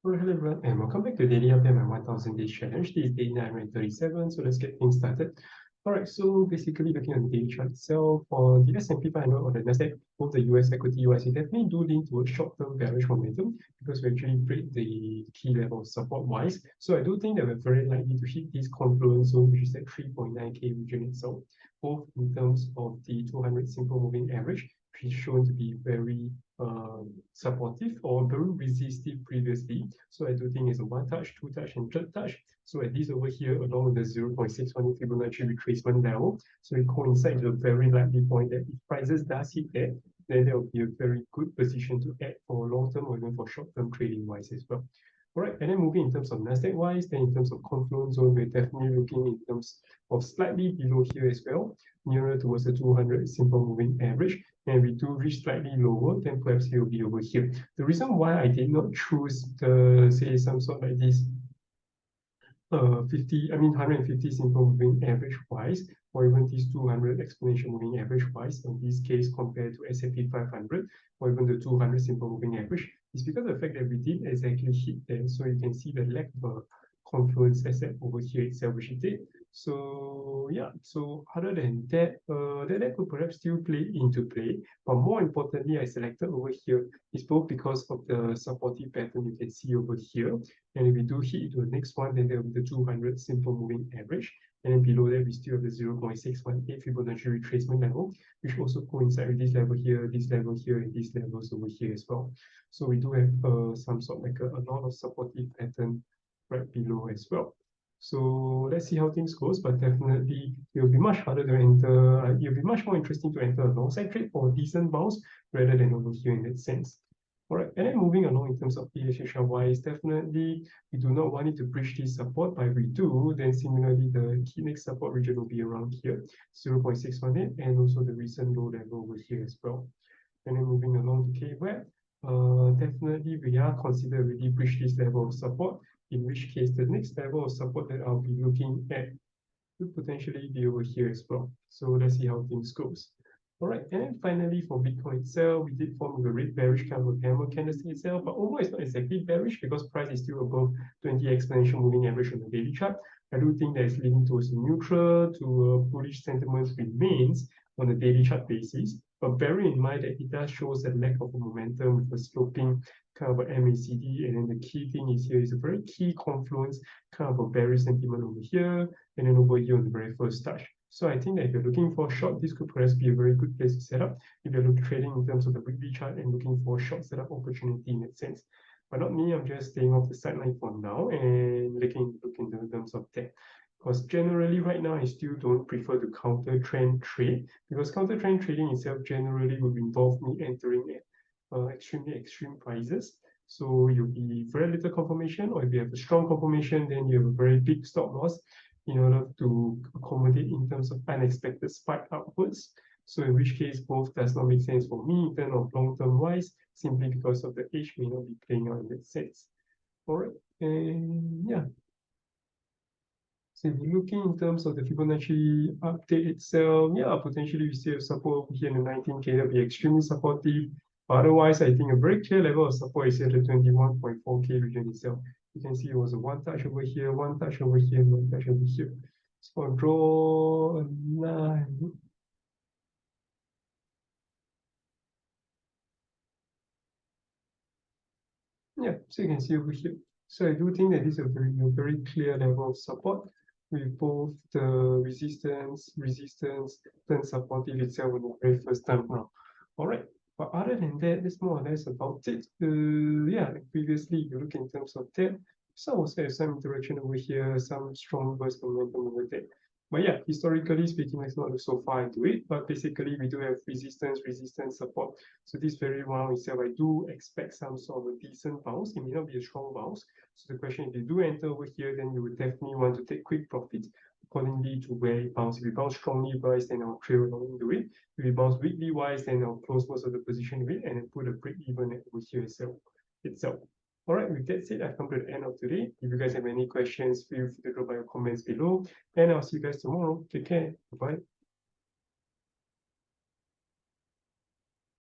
Alright, hello everyone, and welcome back to Daily Update, my 1000 Days Challenge. This is day 937, so let's get things started. Alright, so basically looking at the daily chart itself, for the S&P 500 or the Nasdaq, both the US equity US, it definitely do lean towards short-term bearish momentum because we actually break the key level support-wise. So I do think that we're very likely to hit this confluence zone, which is at 3.9K region itself, both in terms of the 200 simple moving average, which is shown to be very supportive or very resistive previously. So I do think it's a one touch, two touch, and third touch. So at least over here, along with the 0.61 Fibonacci retracement level, so it coincides with a very likely point that if prices does hit that, then there will be a very good position to add for long-term or even for short-term trading wise as well. All right, and then moving in terms of Nasdaq wise, then in terms of confluence zone, we're definitely looking in terms of slightly below here as well, nearer towards the 200 simple moving average. And we do reach slightly lower, then perhaps it will be over here. The reason why I did not choose the, say, some sort like this 150 simple moving average wise, or even this 200 exponential moving average wise, in this case compared to S&P 500, or even the 200 simple moving average, is because of the fact that we did exactly hit there. So you can see the lack of a confluence asset over here itself, which it did. So yeah, so other than that, that could perhaps still play into play. But more importantly, I selected over here is both because of the supportive pattern you can see over here. And if we do hit into the next one, then there will be the 200 simple moving average. And then below that, we still have the 0.618 Fibonacci retracement level, which also coincides with this level here, and these levels over here as well. So we do have some sort like a lot of supportive pattern right below as well. So let's see how things goes, but definitely it will be much harder to enter. It will be much more interesting to enter a long side trade for a decent bounce rather than over here in that sense. All right, and then moving along in terms of DXY wise, definitely we do not want it to breach this support, but if we do, then similarly the key next support region will be around here, 0.618, and also the recent low level over here as well. And then moving along to KWEB, definitely we are considered already breach this level of support, in which case the next level of support that I'll be looking at could potentially be over here as well. So let's see how things goes. All right, and then finally for Bitcoin itself, we did form a red bearish kind of hammer candlestick itself, but overall it's not exactly bearish because price is still above 20 exponential moving average on the daily chart. I do think that it's leading towards neutral to bullish sentiment remains on the daily chart basis, but bearing in mind that it does show a lack of momentum with a sloping kind of a MACD, and then the key thing is here is a very key confluence, kind of a bearish sentiment over here, and then over here on the very first touch. So I think that if you're looking for a short, this could perhaps be a very good place to set up if you're trading in terms of the weekly chart and looking for a short setup opportunity in that sense. But not me, I'm just staying off the sideline for now and looking in terms of that. Because generally right now, I still don't prefer to counter trend trade because counter trend trading itself generally would involve me entering at extremely extreme prices. So you'll be very little confirmation, or if you have a strong confirmation, then you have a very big stop loss in order to accommodate in terms of unexpected spike upwards. So in which case, both does not make sense for me in terms of long-term wise, simply because of the age may not be playing out in that sense. All right, and yeah. So if you're looking in terms of the Fibonacci update itself, yeah, potentially we still have support over here in the 19K, that'll be extremely supportive. Otherwise, I think a very clear level of support is at the 21.4K region itself. You can see it was a one touch over here, one touch over here, one touch over here. So I'll draw a line. Yeah, so you can see over here. So I do think that this is a very clear level of support with both the resistance, then supportive itself in the very first time around. All right. But other than that, that's more or less about it. Yeah, like previously, you look in terms of that, some also have some interaction over here, some strong burst momentum over there. But yeah, historically speaking, let's not look so far into it. But basically, we do have resistance, support. So this very round itself, I do expect some sort of a decent bounce. It may not be a strong bounce. So the question, if you do enter over here, then you would definitely want to take quick profits accordingly to where it bounces. If it bounces strongly wise, then I'll trail along into it. If it bounces weakly wise, then I'll close most of the position with it and then put a break even at over here itself. All right, with that said, I've come to the end of today. If you guys have any questions, feel free to drop by your comments below. And I'll see you guys tomorrow. Take care. Bye-bye.